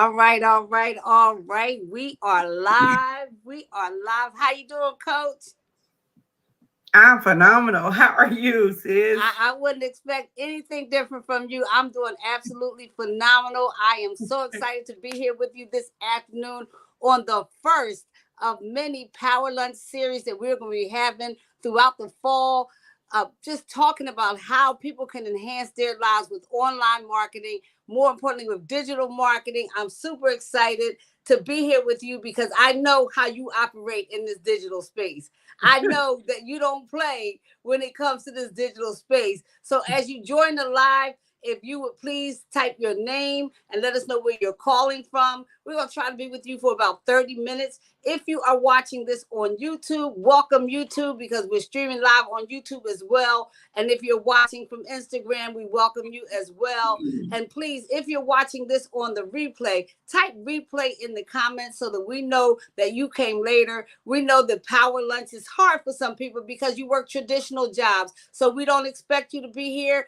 All right, all right, all right. We are live. We are live. How you doing, Coach? I'm phenomenal. How are you, sis? I wouldn't expect anything different from you. I'm doing absolutely phenomenal. I am so excited to be here with you this afternoon on the first of many Power Lunch series that we're going to be having throughout the fall. Just talking about how people can enhance their lives with online marketing, more importantly, with digital marketing. I'm super excited to be here with you because I know how you operate in this digital space. I know that you don't play when it comes to this digital space. So as you join the live, if you would please type your name and let us know where you're calling from. We're going to try to be with you for about 30 minutes. If you are watching this on YouTube, welcome YouTube because we're streaming live on YouTube as well. And if you're watching from Instagram, we welcome you as well. And please, if you're watching this on the replay, type replay in the comments so that we know that you came later. We know that power lunch is hard for some people because you work traditional jobs. So we don't expect you to be here,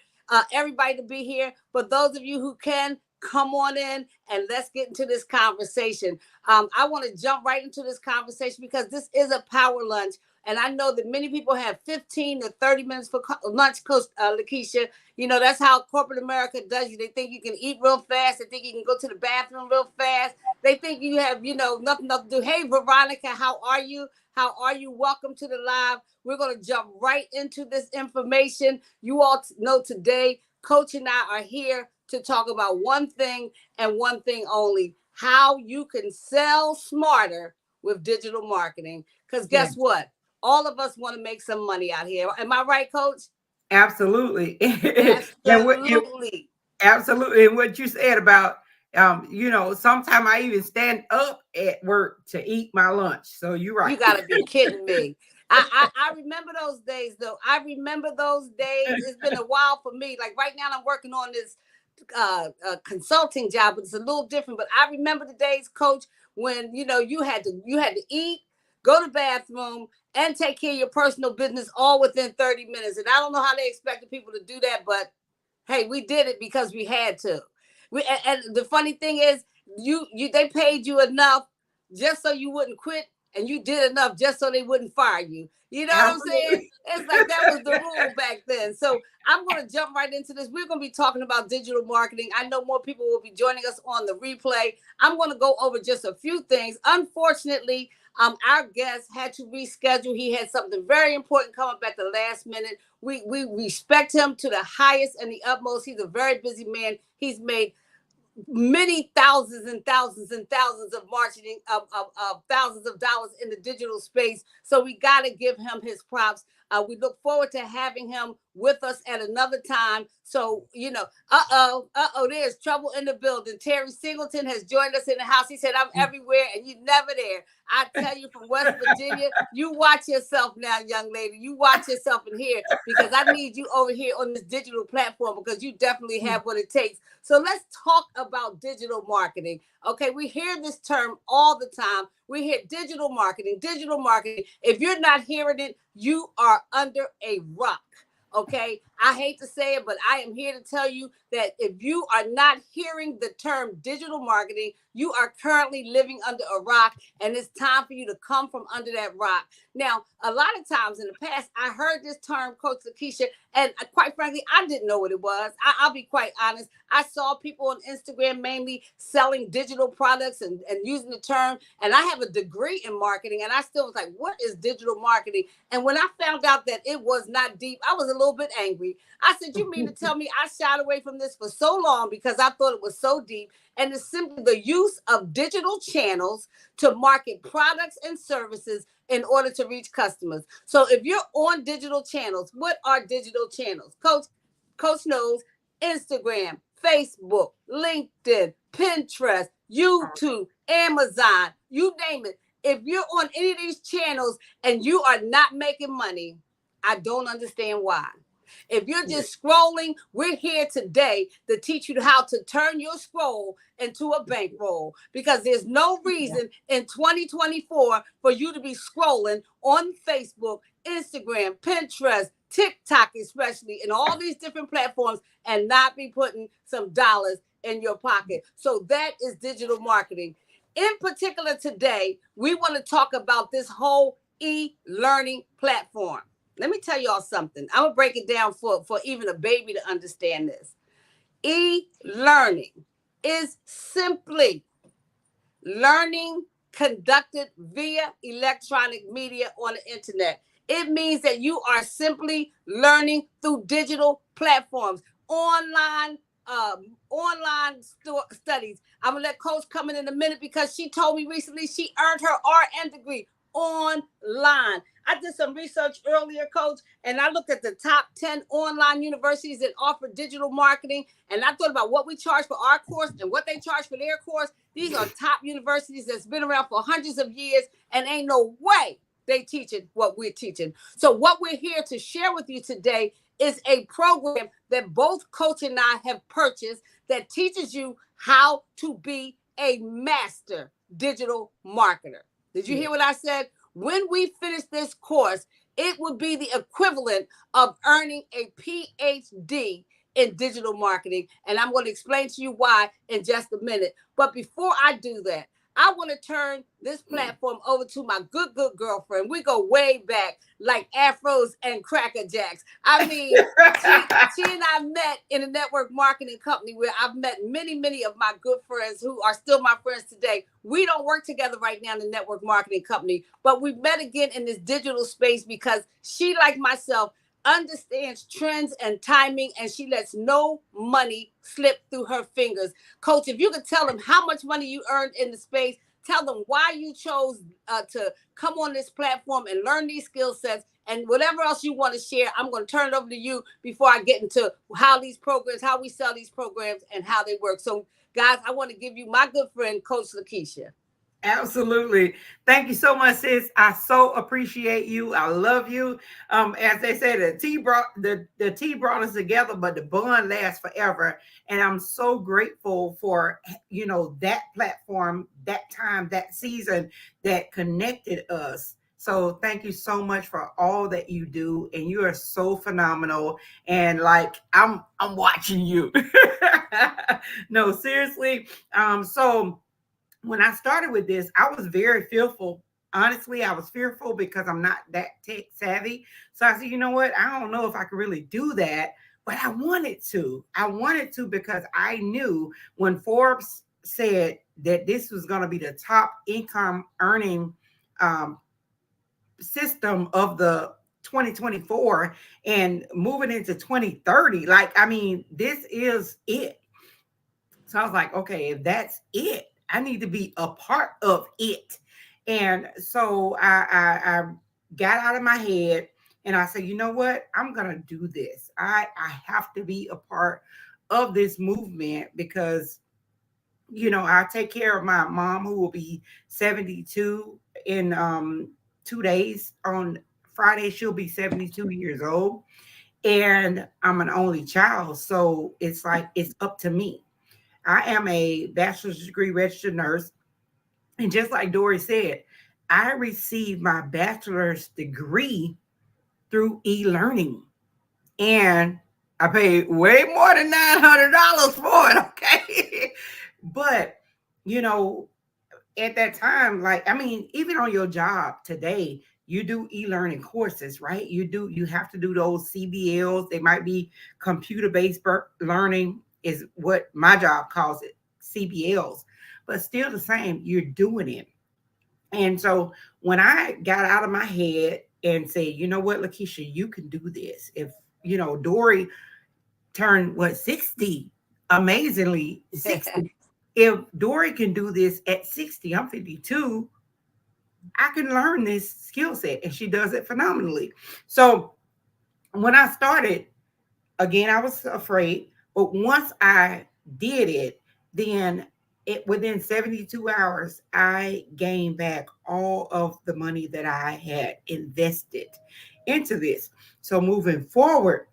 everybody to be here. But those of you who can, come on in and let's get into this conversation. I want to jump right into this conversation because this is a power lunch. And I know that many people have 15 to 30 minutes for lunch, Coach Lakeisha. You know, that's how corporate America does you. They think you can eat real fast. They think you can go to the bathroom real fast. They think you have, nothing else to do. Hey, Veronica, how are you? How are you? Welcome to the live. We're going to jump right into this information. You all know today, Coach and I are here to talk about one thing and one thing only, how you can sell smarter with digital marketing. Because guess Yes, what? All of us want to make some money out here. Am I right, Coach? absolutely. And Absolutely. absolutely. And what you said about, sometimes I even stand up at work to eat my lunch. So you're right. You got to be kidding me. I remember those days, though. I remember those days. It's been a while for me. Like right now, I'm working on this consulting job, but it's a little different. But I remember the days, Coach, when you had to eat, go to the bathroom, and take care of your personal business all within 30 minutes. And I don't know how they expected people to do that, but hey, we did it because we had to. And the funny thing is, you they paid you enough just so you wouldn't quit, and you did enough just so they wouldn't fire you. You know what I'm saying? Absolutely. It's like that was the rule back then. So I'm going to jump right into this. We're going to be talking about digital marketing. I know more people will be joining us on the replay. I'm going to go over just a few things. Unfortunately, our guest had to reschedule. He had something very important come up at the last minute. We respect him to the highest and the utmost. He's a very busy man. He's made many thousands and thousands and thousands of marketing of thousands of dollars in the digital space. So we got to give him his props. We look forward to having him with us at another time. So, there's trouble in the building. Terry Singleton has joined us in the house. He said, I'm everywhere and you're never there. I tell you, from West Virginia, you watch yourself now, young lady. You watch yourself in here because I need you over here on this digital platform because you definitely have what it takes. So let's talk about digital marketing. Okay, we hear this term all the time. We hear digital marketing, digital marketing. If you're not hearing it, you are under a rock. Okay, I hate to say it, but I am here to tell you that if you are not hearing the term digital marketing, you are currently living under a rock, and it's time for you to come from under that rock. Now, a lot of times in the past, I heard this term, Coach Lakeisha, and quite frankly, I didn't know what it was. I'll be quite honest. I saw people on Instagram mainly selling digital products and using the term, and I have a degree in marketing, and I still was like, what is digital marketing? And when I found out that it was not deep, I was a little bit angry. I said, you mean to tell me I shied away from this for so long because I thought it was so deep? And it's simply the use of digital channels to market products and services in order to reach customers. So if you're on digital channels, what are digital channels? Coach knows: Instagram, Facebook, LinkedIn, Pinterest, YouTube, Amazon, you name it. If you're on any of these channels and you are not making money, I don't understand why. If you're just scrolling, we're here today to teach you how to turn your scroll into a bankroll because there's no reason in 2024 for you to be scrolling on Facebook, Instagram, Pinterest, TikTok, especially, and all these different platforms and not be putting some dollars in your pocket. So that is digital marketing. In particular, today, we want to talk about this whole e-learning platform. Let me tell y'all something. I'm going to break it down for even a baby to understand this. E-learning is simply learning conducted via electronic media on the internet. It means that you are simply learning through digital platforms, online studies. I'm gonna let Coach come in a minute because she told me recently she earned her RN degree online. I did some research earlier, Coach, and I looked at the top 10 online universities that offer digital marketing. And I thought about what we charge for our course and what they charge for their course. These are top universities that's been around for hundreds of years, and ain't no way they teaching what we're teaching. So what we're here to share with you today is a program that both Coach and I have purchased that teaches you how to be a master digital marketer. Did you hear what I said? When we finish this course, it would be the equivalent of earning a PhD in digital marketing. And I'm going to explain to you why in just a minute. But before I do that, I want to turn this platform over to my good girlfriend. We go way back, like afros and cracker jacks. I mean, she and I met in a network marketing company where I've met many of my good friends who are still my friends today. We don't work together right now in the network marketing company, but we met again in this digital space because she, like myself, understands trends and timing, and she lets no money slip through her fingers. Coach, if you could tell them how much money you earned in the space, tell them why you chose to come on this platform and learn these skill sets, and whatever else you want to share, I'm going to turn it over to you before I get into how we sell these programs and how they work. So guys, I want to give you my good friend, Coach Lakeisha. Absolutely. Thank you so much, sis. I so appreciate you. I love you. As they say, the tea brought us together, but the bond lasts forever. And I'm so grateful for, that platform, that time, that season that connected us. So thank you so much for all that you do. And you are so phenomenal. And like, I'm watching you. No, seriously. So when I started with this, I was very fearful. Honestly, I was fearful because I'm not that tech savvy. So I said, you know what? I don't know if I could really do that, but I wanted to. I wanted to because I knew when Forbes said that this was going to be the top income earning system of the 2024 and moving into 2030. Like, I mean, this is it. So I was like, okay, if that's it, I need to be a part of it. And so I got out of my head and I said, you know what? I'm going to do this. I have to be a part of this movement because, I take care of my mom who will be 72 in 2 days. On Friday, she'll be 72 years old. And I'm an only child. So it's like, it's up to me. I am a bachelor's degree registered nurse. And just like Dory said, I received my bachelor's degree through e-learning. And I paid way more than $900 for it, okay? But, at that time, like, I mean, even on your job today, you do e-learning courses, right? You have to do those CBLs. They might be computer-based learning is what my job calls it, CBLs, but still the same, you're doing it. And so when I got out of my head and said, you know what, Lakeisha, you can do this. If, Dory turned 60, amazingly 60. If Dory can do this at 60, I'm 52, I can learn this skill set, and she does it phenomenally. So when I started, again, I was afraid, but once I did it, then within 72 hours, I gained back all of the money that I had invested into this. So moving forward,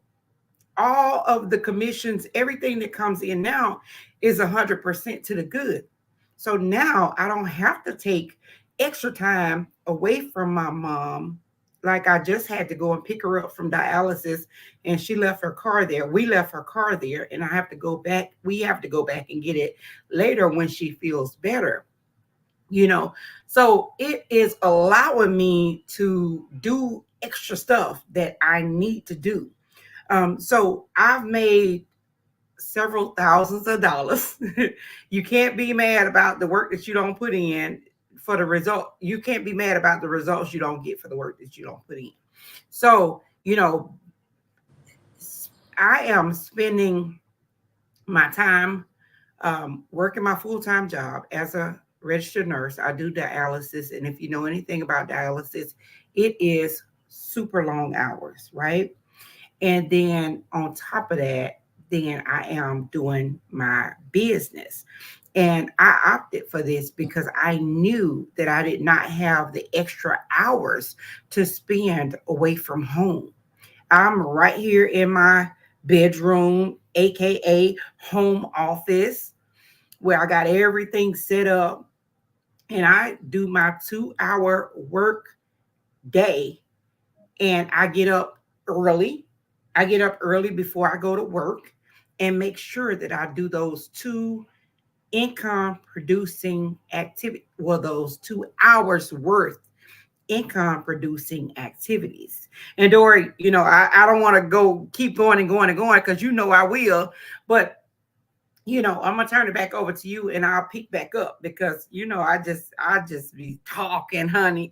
all of the commissions, everything that comes in now is 100% to the good. So now I don't have to take extra time away from my mom like I just had to go and pick her up from dialysis, and she left her car there. We left her car there, and I have to go back. We have to go back and get it later when she feels better. You know, so it is allowing me to do extra stuff that I need to do. So I've made several thousands of dollars. You can't be mad about the work that you don't put in for the result. You can't be mad about the results you don't get for the work that you don't put in. So, I am spending my time working my full-time job as a registered nurse. I do dialysis. And if you know anything about dialysis, it is super long hours, right? And then on top of that, then I am doing my business. And I opted for this because I knew that I did not have the extra hours to spend away from home. I'm right here in my bedroom, AKA home office, where I got everything set up. And I do my 2 hour work day, and I get up early. I get up early before I go to work and make sure that I do those two income producing activity, well, those 2 hours worth income producing activities. And Dory, I don't want to go keep going and going and going, because I will, but I'm gonna turn it back over to you, and I'll pick back up because I just be talking, honey.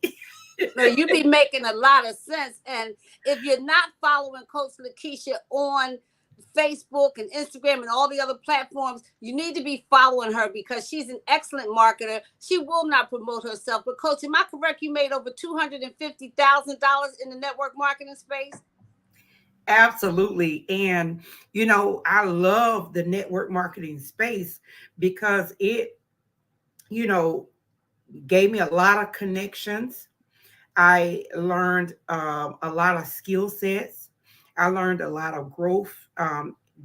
No, you be making a lot of sense. And if you're not following Coach Lakeisha on Facebook and Instagram and all the other platforms, you need to be following her because she's an excellent marketer. She will not promote herself. But Coach, am I correct? You made over $250,000 in the network marketing space? Absolutely. And I love the network marketing space because it, you know, gave me a lot of connections. I learned a lot of skill sets. I learned a lot of growth,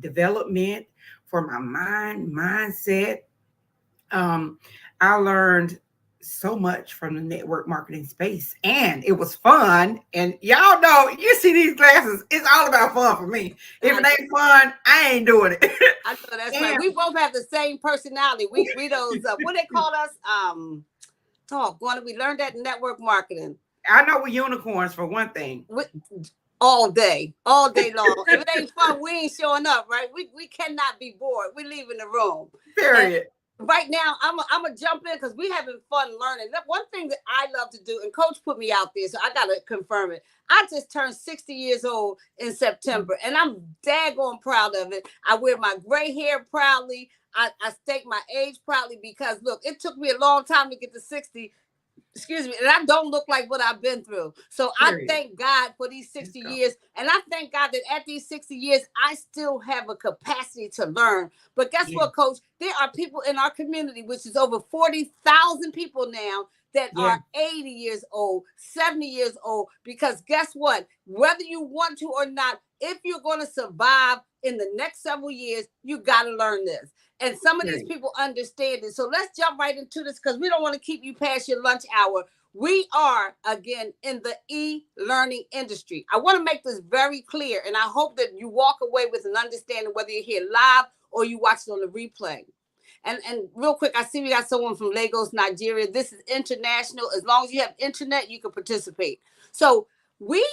development for my mindset. Um, I learned so much from the network marketing space, and it was fun. And y'all know, you see these glasses, it's all about fun for me. If it ain't fun, I ain't doing it. I know that's right. We both have the same personality. We those what they call us? We learned that in network marketing. I know we're unicorns for one thing. All day long. If it ain't fun, we ain't showing up, right? We cannot be bored. We leaving the room. Period. And right now, I'm gonna jump in because we having fun learning. One thing that I love to do, and Coach put me out there, so I gotta confirm it. I just turned 60 years old in September, and I'm daggone proud of it. I wear my gray hair proudly. I state my age proudly because look, it took me a long time to get to 60. Excuse me, and I don't look like what I've been through. So I thank God for these 60 years. And I thank God that at these 60 years, I still have a capacity to learn. But guess what, Coach? There are people in our community, which is over 40,000 people now, that are 80 years old, 70 years old. Because guess what? Whether you want to or not, if you're going to survive in the next several years, you got to learn this. And some of these people understand it. So let's jump right into this because we don't want to keep you past your lunch hour. We are, again, in the e-learning industry. I want to make this very clear, and I hope that you walk away with an understanding whether you're here live or you watch it on the replay. And real quick, I see we got someone from Lagos, Nigeria. This is international. As long as you have internet, you can participate. So we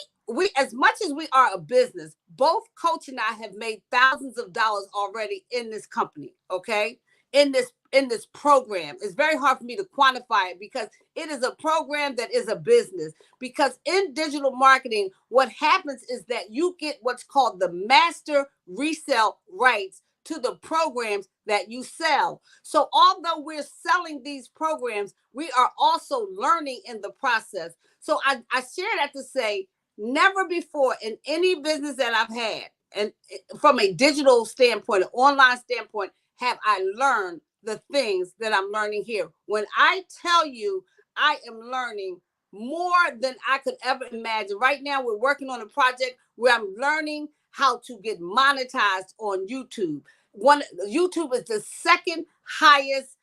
as much as we are a business, both Coach and I have made thousands of dollars already in this company, okay? In this program. It's very hard for me to quantify it because it is a program that is a business. Because in digital marketing, what happens is that you get what's called the master resale rights to the programs that you sell. So although we're selling these programs, we are also learning in the process. So I share that to say, never before in any business that I've had, and from a digital standpoint, an online standpoint, have I learned the things that I'm learning here. When I tell you I am learning more than I could ever imagine. Right now, we're working on a project where I'm learning how to get monetized on YouTube. YouTube is the second highest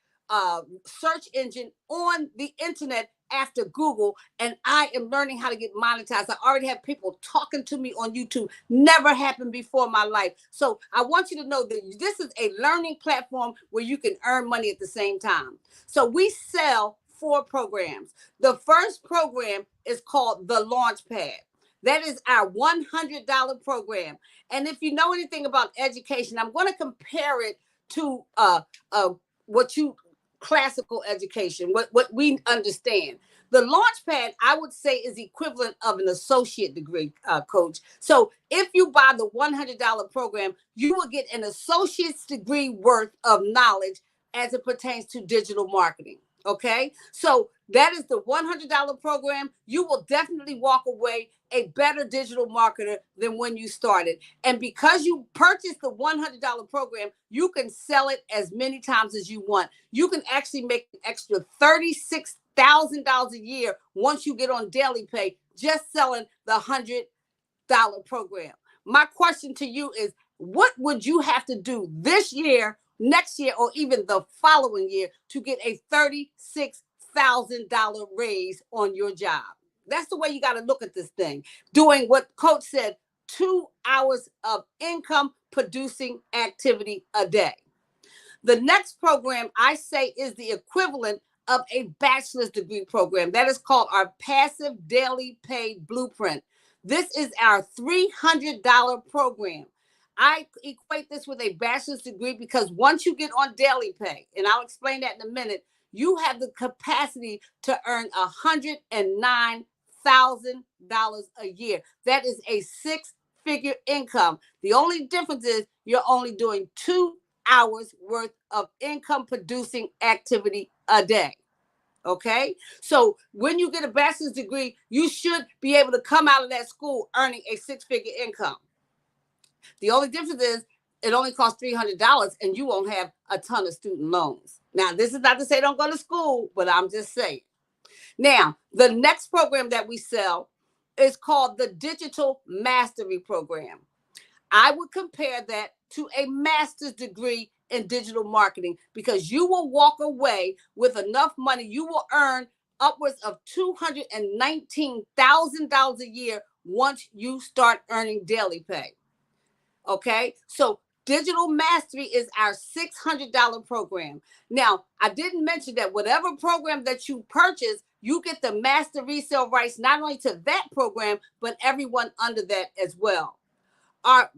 search engine on the internet after Google, and I am learning how to get monetized. I already have people talking to me on YouTube. Never happened before in my life. So I want you to know that this is a learning platform where you can earn money at the same time. So we sell 4 programs. The first program is called the Launchpad. That is our $100 program. And if you know anything about education, I'm going to compare it to what you classical education, what we understand. The Launchpad, I would say, is equivalent of an associate degree, coach. So if you buy the $100 program, you will get an associate's degree worth of knowledge as it pertains to digital marketing. Okay, so that is the $100 program. You will definitely walk away a better digital marketer than when you started. And because you purchased the $100 program, you can sell it as many times as you want. You can actually make an extra $36,000 a year once you get on daily pay just selling the $100 program. My question to you is, what would you have to do this year, next year, or even the following year to get a $36,000 raise on your job? That's the way you got to look at this thing. Doing what Coach said, 2 hours of income producing activity a day. The next program I say is the equivalent of a bachelor's degree program. That is called our passive daily paid blueprint. This is our $300 program. I equate this with a bachelor's degree because once you get on daily pay, and I'll explain that in a minute, you have the capacity to earn $109,000 a year. That is a 6-figure income. The only difference is you're only doing 2 hours worth of income producing activity a day. Okay, so when you get a bachelor's degree, you should be able to come out of that school earning a 6-figure income. The only difference is it only costs $300 and you won't have a ton of student loans. Now, this is not to say don't go to school, but I'm just saying. Now, the next program that we sell is called the Digital Mastery Program. I would compare that to a master's degree in digital marketing because you will walk away with enough money. You will earn upwards of $219,000 a year once you start earning daily pay. Okay, so Digital Mastery is our $600 program. Now, I didn't mention that whatever program that you purchase, you get the master resale rights, not only to that program, but everyone under that as well. Our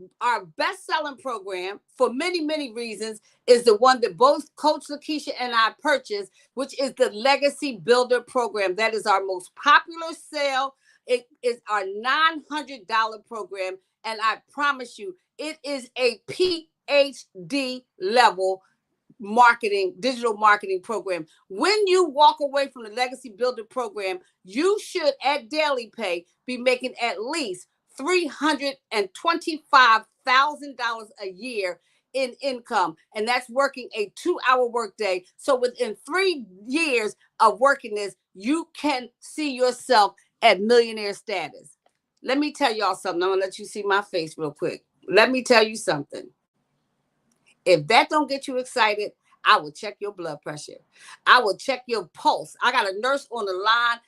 best-selling program, for many, many reasons, is the one that both Coach Lakeisha and I purchased, which is the Legacy Builder program. That is our most popular sale. It is our $900 program, and I promise you, it is a PhD level digital marketing program. When you walk away from the Legacy Builder program, you should at daily pay be making at least $325,000 a year in income, and that's working a 2-hour workday. So within 3 years of working this, you can see yourself at millionaire status. Let me tell y'all something. I'm gonna let you see my face real quick. Let me tell you something. If that don't get you excited, I will check your blood pressure. I will check your pulse. I got a nurse on the line.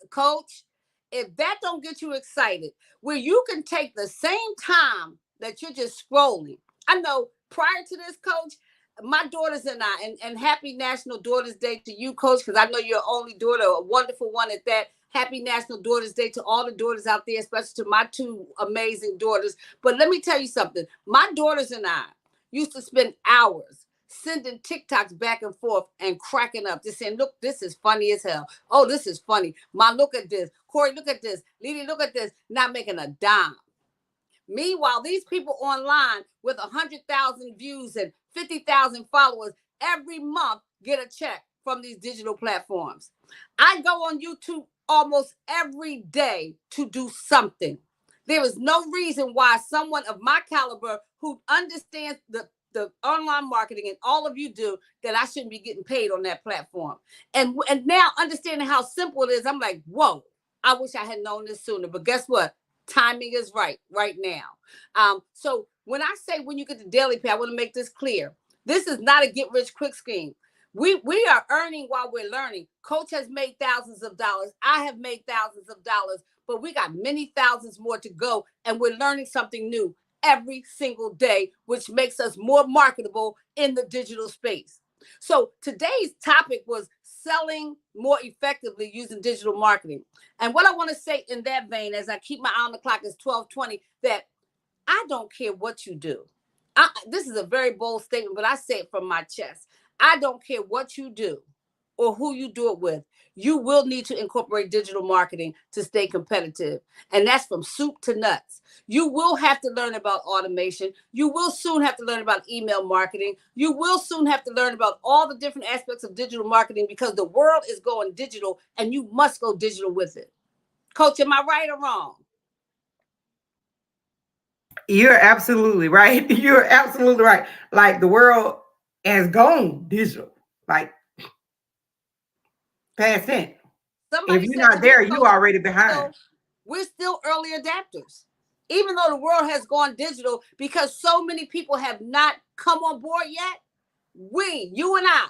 Coach, if that don't get you excited, where you can take the same time that you're just scrolling. I know prior to this, Coach, my daughters and I, and happy National Daughters Day to you, Coach, because I know you're only daughter, a wonderful one at that. Happy National Daughters Day to all the daughters out there, especially to my 2 amazing daughters. But let me tell you something. My daughters and I used to spend hours sending TikToks back and forth and cracking up, just saying, look, this is funny as hell. Oh, this is funny. Ma, look at this. Corey, look at this. Lily, look at this. Not making a dime. Meanwhile, these people online with 100,000 views and 50,000 followers every month get a check from these digital platforms. I go on YouTube almost every day to do something. There is no reason why someone of my caliber who understands the online marketing, and all of you do, that I shouldn't be getting paid on that platform. And now understanding how simple it is, I'm like, whoa, I wish I had known this sooner. But guess what? Timing is right now. So when I say when you get the daily pay, I want to make this clear. This is not a get rich quick scheme. We are earning while we're learning. Coach has made thousands of dollars. I have made thousands of dollars, but we got many thousands more to go, and we're learning something new every single day, which makes us more marketable in the digital space. So today's topic was selling more effectively using digital marketing. And what I want to say in that vein, as I keep my eye on the clock, is 12:20, that I don't care what you do. This is a very bold statement, but I say it from my chest. I don't care what you do or who you do it with. You will need to incorporate digital marketing to stay competitive. And that's from soup to nuts. You will have to learn about automation. You will soon have to learn about email marketing. You will soon have to learn about all the different aspects of digital marketing, because the world is going digital and you must go digital with it. Coach, am I right or wrong? You're absolutely right. You're absolutely right. Like, the world has gone digital, like past tense. If Somebody you're said not to me, there, you Coach, already behind. we're still early adapters, even though the world has gone digital, because so many people have not come on board yet. You and I,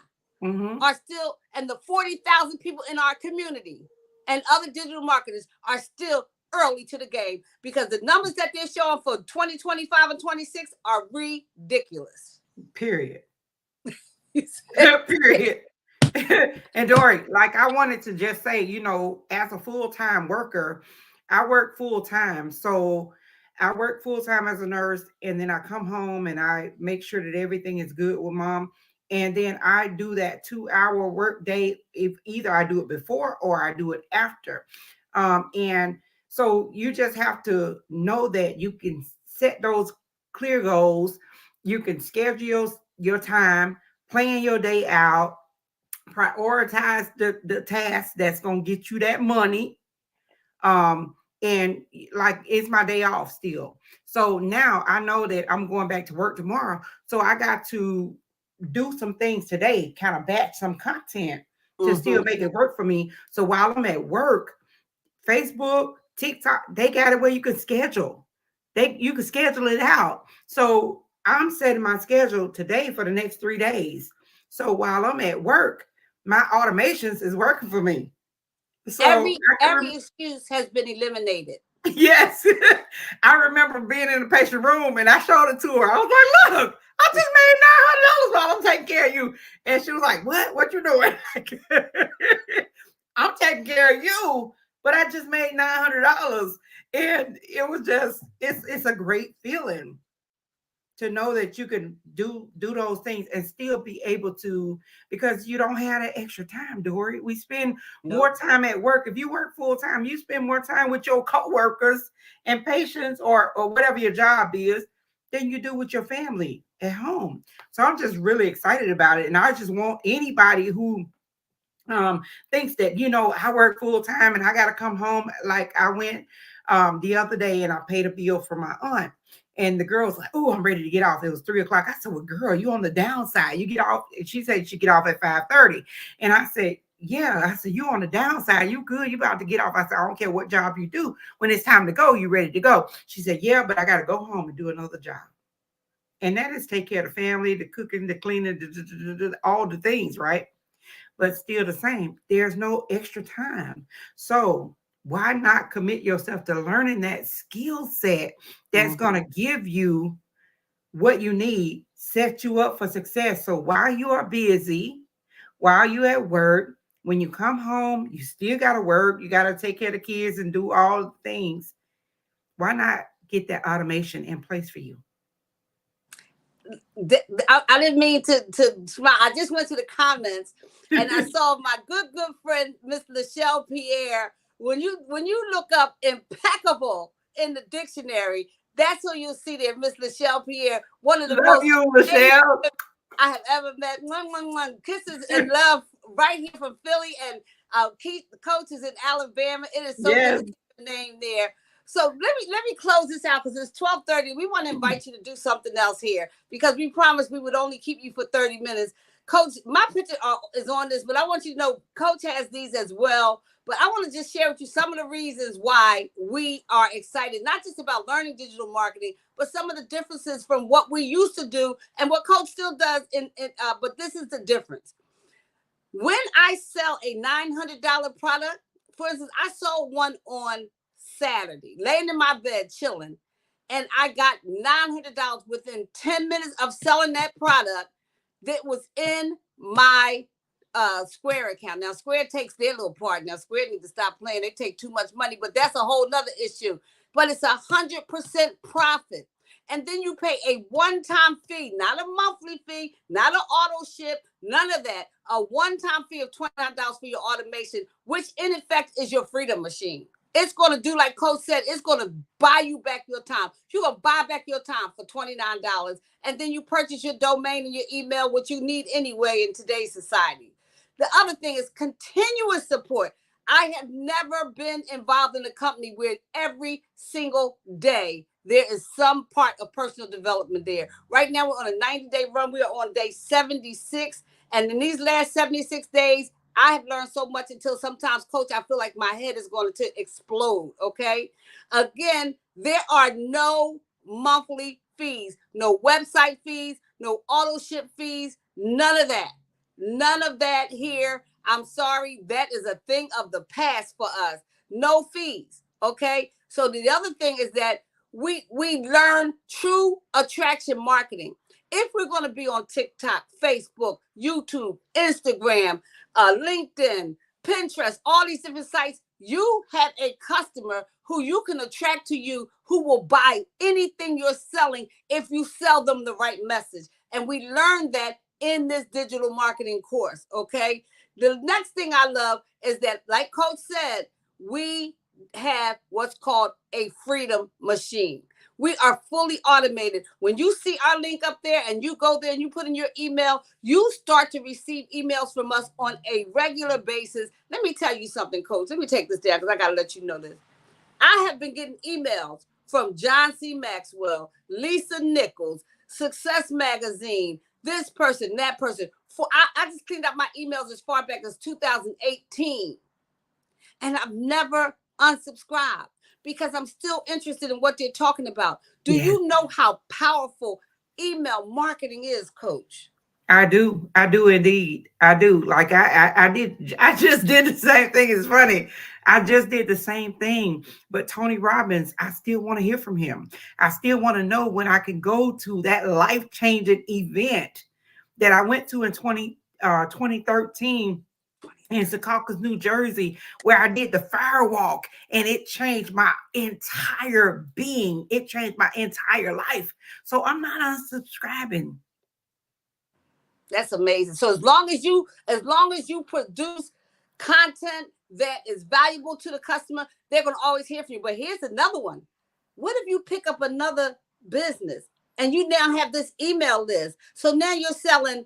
are still, and the 40,000 people in our community and other digital marketers are still early to the game, because the numbers that they're showing for 2025 and 26 are ridiculous. Period. Period. And Dory, like, I wanted to just say, as a full-time worker, I work full-time. So I work full-time as a nurse, and then I come home and I make sure that everything is good with mom. And then I do that 2-hour work day, if either I do it before or I do it after. And so you just have to know that you can set those clear goals. You can schedule your time, plan your day out, prioritize the task that's going to get you that money. And like, it's my day off still. So now I know that I'm going back to work tomorrow. So I got to do some things today, kind of batch some content to still make it work for me. So while I'm at work, Facebook, TikTok, they got it where you can schedule. You can schedule it out. So I'm setting my schedule today for the next 3 days. So while I'm at work, my automations is working for me. So every excuse has been eliminated. Yes. I remember being in the patient room and I showed it to her. I was like, look, I just made $900 while I'm taking care of you. And she was like, what you doing? I'm taking care of you, but I just made $900. And it was just, it's a great feeling to know that you can do those things and still be able to, because you don't have that extra time, Dory. We spend more time at work. If you work full time, you spend more time with your coworkers and patients, or whatever your job is, than you do with your family at home. So I'm just really excited about it. And I just want anybody who thinks that, I work full time and I got to come home. Like, I went the other day and I paid a bill for my aunt. And the girl was like, oh, I'm ready to get off. It was 3:00. I said, well, girl, you on the downside. You get off. She said she get off at 5:30. And I said, yeah. I said, you on the downside. You good. You about to get off. I said, I don't care what job you do. When it's time to go, you ready to go. She said, yeah, but I got to go home and do another job. And that is take care of the family, the cooking, the cleaning, all the things, right? But still the same. There's no extra time. So why not commit yourself to learning that skill set that's going to give you what you need, set you up for success? So while you are busy, while you at work, when you come home, you still got to work. You got to take care of the kids and do all the things. Why not get that automation in place for you? I didn't mean to smile. I just went to the comments and I saw my good friend, Miss Lachelle Pierre. When you look up impeccable in the dictionary, that's who you'll see there, Miss Lachelle Pierre. One of the Love you, Lachelle. I have ever met. Kisses and love right here from Philly, and Keith, the coaches in Alabama. It is so good to keep the name there. So let me close this out, because it's 12:30. We want to invite you to do something else here, because we promised we would only keep you for 30 minutes. Coach, my picture is on this, but I want you to know Coach has these as well. But I want to just share with you some of the reasons why we are excited, not just about learning digital marketing, but some of the differences from what we used to do and what Coach still does. But this is the difference. When I sell a $900 product, for instance, I sold one on Saturday, laying in my bed, chilling, and I got $900 within 10 minutes of selling that product that was in my Square account. Now, Square takes their little part. Now, Square needs to stop playing. They take too much money, but that's a whole nother issue. But it's 100% profit. And then you pay a one-time fee, not a monthly fee, not an auto ship, none of that. A one-time fee of $29 for your automation, which in effect is your freedom machine. It's going to do like Coach said, it's going to buy you back your time. You're going to buy back your time for $29. And then you purchase your domain and your email, which you need anyway in today's society. The other thing is continuous support. I have never been involved in a company where every single day there is some part of personal development there. Right now, we're on a 90-day run. We are on day 76. And in these last 76 days, I have learned so much until sometimes, Coach, I feel like my head is going to explode, okay? Again, there are no monthly fees, no website fees, no auto ship fees, none of that. None of that here. I'm sorry, that is a thing of the past for us. No fees, okay? So the other thing is that we learn true attraction marketing. If we're going to be on TikTok, Facebook, YouTube, Instagram, LinkedIn, Pinterest, all these different sites, you have a customer who you can attract to you who will buy anything you're selling if you sell them the right message. And we learned that in this digital marketing course, okay? The next thing I love is that, like Coach said, we have what's called a freedom machine. We are fully automated. When you see our link up there and you go there and you put in your email, you start to receive emails from us on a regular basis. Let me tell you something, Coach. Let me take this down because I got to let you know this. I have been getting emails from John C. Maxwell, Lisa Nichols, Success Magazine, this person, that person. I just cleaned up my emails as far back as 2018. And I've never unsubscribed because I'm still interested in what they're talking about. Do you know how powerful email marketing is, Coach? I do indeed. I do. Like I just did the same thing. It's funny. I just did the same thing. But Tony Robbins, I still want to hear from him. I still want to know when I can go to that life-changing event that I went to in 2013 in Secaucus, New Jersey, where I did the fire walk, and it changed my entire being. It changed my entire life. So I'm not unsubscribing. That's amazing. So as long as you produce content that is valuable to the customer, they're going to always hear from you. But here's another one. What if you pick up another business and you now have this email list? So now you're selling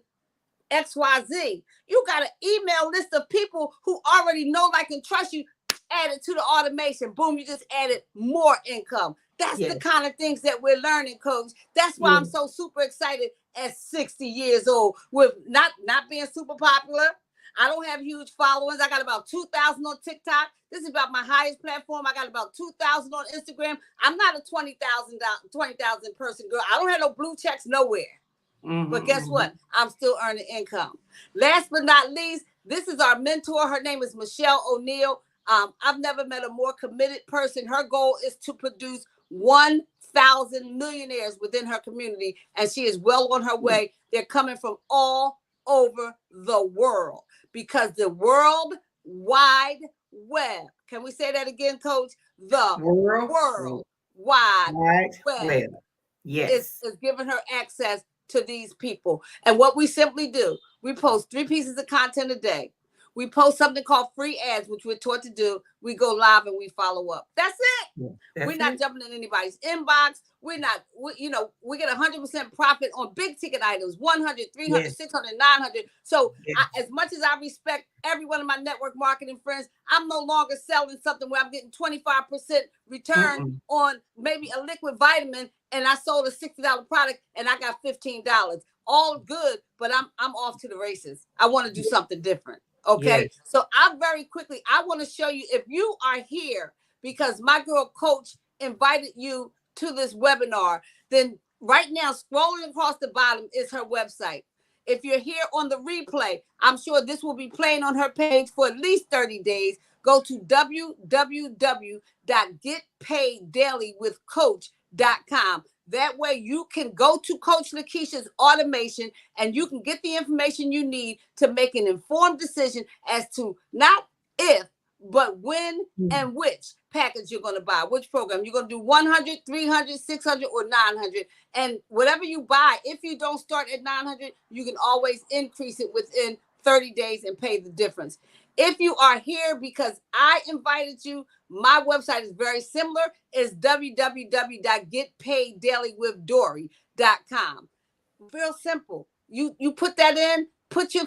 XYZ. You got an email list of people who already know, like, and trust you. Add it to the automation. Boom, you just added more income. That's the kind of things that we're learning, Coach. That's why I'm so super excited at 60 years old with not being super popular. I don't have huge followers. I got about 2,000 on TikTok. This is about my highest platform. I got about 2,000 on Instagram. I'm not a 20,000 person girl. I don't have no blue checks nowhere. But guess what? I'm still earning income. Last but not least, this is our mentor. Her name is Michelle O'Neill. I've never met a more committed person. Her goal is to produce 1,000 millionaires within her community, and she is well on her way. They're coming from all over the world because the World Wide Web. Can we say that again, Coach? The World Wide Web. Yes. Is giving her access to these people. And what we simply do, we post 3 pieces of content a day. We post something called free ads, which we're taught to do. We go live and we follow up. That's it. We're not jumping in anybody's inbox. We get 100% profit on big ticket items, 100, 300, 600, 900. So as much as I respect every one of my network marketing friends, I'm no longer selling something where I'm getting 25% return on maybe a liquid vitamin, and I sold a $60 product and I got $15. All good, but I'm off to the races. I want to do something different. Okay. So I want to show you, if you are here because my girl Coach invited you to this webinar, then right now, scrolling across the bottom is her website. if you're here on the replay, I'm sure this will be playing on her page for at least 30 days. Go to www.getpaiddailyWithCoach.com. That way you can go to Coach Lakeisha's automation and you can get the information you need to make an informed decision as to not if, but when and which package you're going to buy, which program. You're going to do 100, 300, 600, or 900. And whatever you buy, if you don't start at 900, you can always increase it within 30 days and pay the difference. If you are here because I invited you, my website is very similar. It's www.getpaiddailyWithDory.com. Real simple. You put that in, put your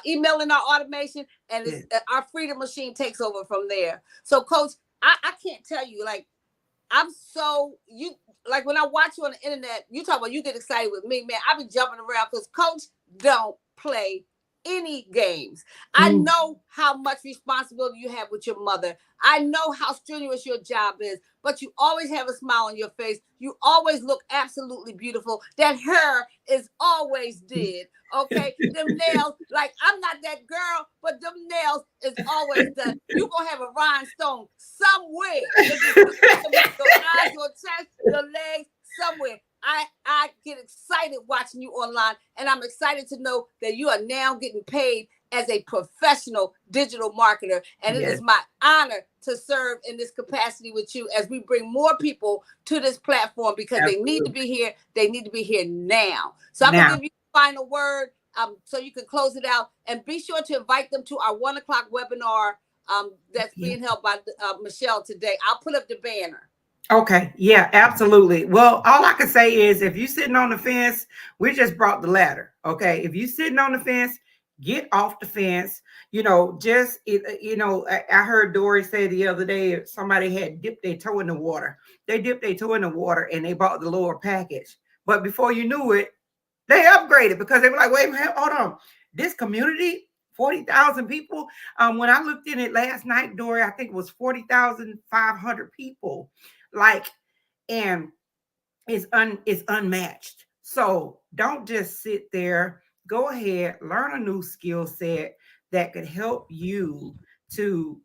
email in our automation, and our Freedom Machine takes over from there. So, Coach, I can't tell you, like, like when I watch you on the internet, you talk about you get excited with me, man. I be jumping around because Coach don't play any games. I know how much responsibility you have with your mother. I know how strenuous your job is, but you always have a smile on your face. You always look absolutely beautiful. That hair is always did. Okay, them nails, like I'm not that girl, but them nails is always done. You gonna have a rhinestone somewhere. Your eyes, your chest, your legs, somewhere. I get excited watching you online, and I'm excited to know that you are now getting paid as a professional digital marketer. And it is my honor to serve in this capacity with you as we bring more people to this platform because they need to be here. They need to be here now. So I'm going to give you the final word so you can close it out. And be sure to invite them to our 1 o'clock webinar that's being held by Michelle today. I'll put up the banner. Okay. Yeah, absolutely. Well, all I can say is if you're sitting on the fence, we just brought the ladder. Okay. If you're sitting on the fence, get off the fence. I heard Dory say the other day, somebody had dipped their toe in the water. They dipped their toe in the water and they bought the lower package. But before you knew it, they upgraded because they were like, wait a minute, hold on. This community, 40,000 people. When I looked in it last night, Dory, I think it was 40,500 people. And it's unmatched. So don't just sit there. Go ahead, learn a new skill set that could help you to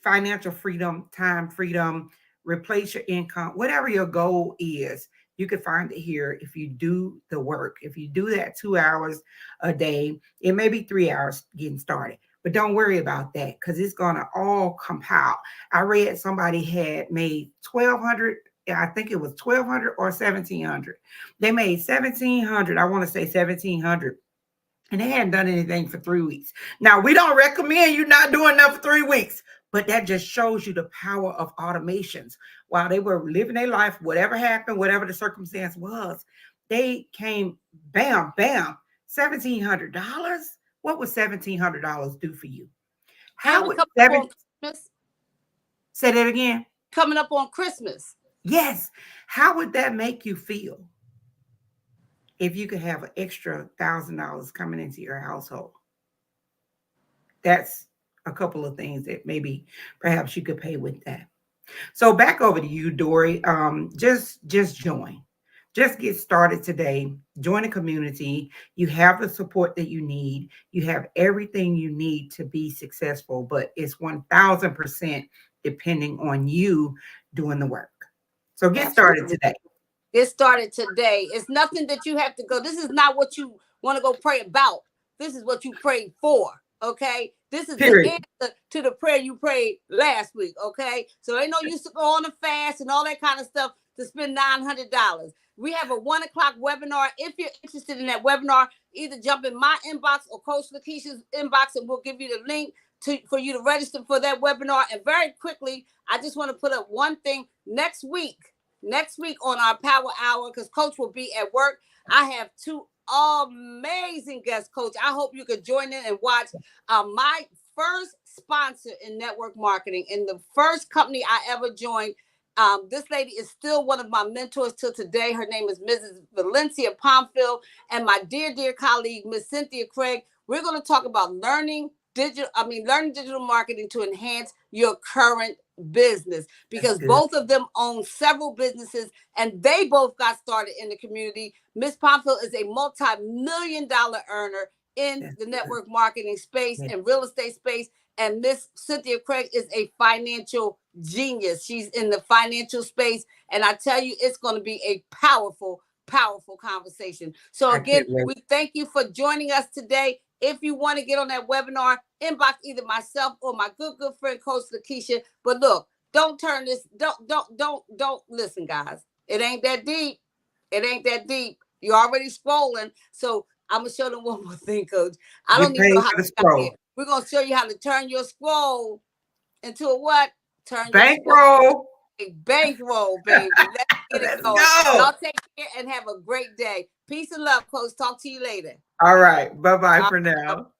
financial freedom, time freedom, replace your income, whatever your goal is. You can find it here if you do the work. If you do that 2 hours a day, it may be 3 hours getting started. But don't worry about that because it's going to all compile. I read somebody had made 1,200. I think it was 1,200 or 1,700. They made 1,700. I want to say 1,700. And they hadn't done anything for 3 weeks. Now, we don't recommend you not doing that for 3 weeks. But that just shows you the power of automations. While they were living their life, whatever happened, whatever the circumstance was, they came, bam, bam, $1,700. What would $1,700 do for you? How would say that again? Coming up on Christmas. Yes. How would that make you feel if you could have an extra $1,000 coming into your household? That's a couple of things that maybe perhaps you could pay with that. So back over to you, Dory. Just join. Just get started today. Join a community. You have the support that you need. You have everything you need to be successful, but it's 1,000% depending on you doing the work. So get started today. Get started today. It's nothing that you have to go. This is not what you want to go pray about. This is what you prayed for. Okay. This is the answer to the prayer you prayed last week. Okay. So ain't no use to go on a fast and all that kind of stuff to spend $900. We have a 1 o'clock webinar. If you're interested in that webinar, either jump in my inbox or Coach Lakeisha's inbox, and we'll give you the link for you to register for that webinar. And very quickly, I just want to put up one thing. Next week on our Power Hour, because Coach will be at work, I have 2 amazing guests, Coach. I hope you could join in and watch my first sponsor in network marketing and the first company I ever joined. This lady is still one of my mentors till today. Her name is Mrs. Valencia Pomfil, and my dear colleague, Miss Cynthia Craig. We're going to talk about learning digital marketing to enhance your current business, because both of them own several businesses and they both got started in the community. Miss Pompfield is a multi-million-dollar earner in the network marketing space and real estate space. And Miss Cynthia Craig is a financial genius. She's in the financial space. And I tell you, it's going to be a powerful conversation. So again, we thank you for joining us today. If you want to get on that webinar, inbox either myself or my good friend, Coach Lakeisha. But look, don't turn this, don't listen, guys. It ain't that deep. It ain't that deep. You're already scrolling. So I'm going to show them one more thing, Coach. I don't even know how to scroll. We're going to show you how to turn your scroll into a what? Turn bankroll. A bankroll, baby. Let's get it going. Y'all take care and have a great day. Peace and love, Coach. Talk to you later. All right. Bye-bye for now.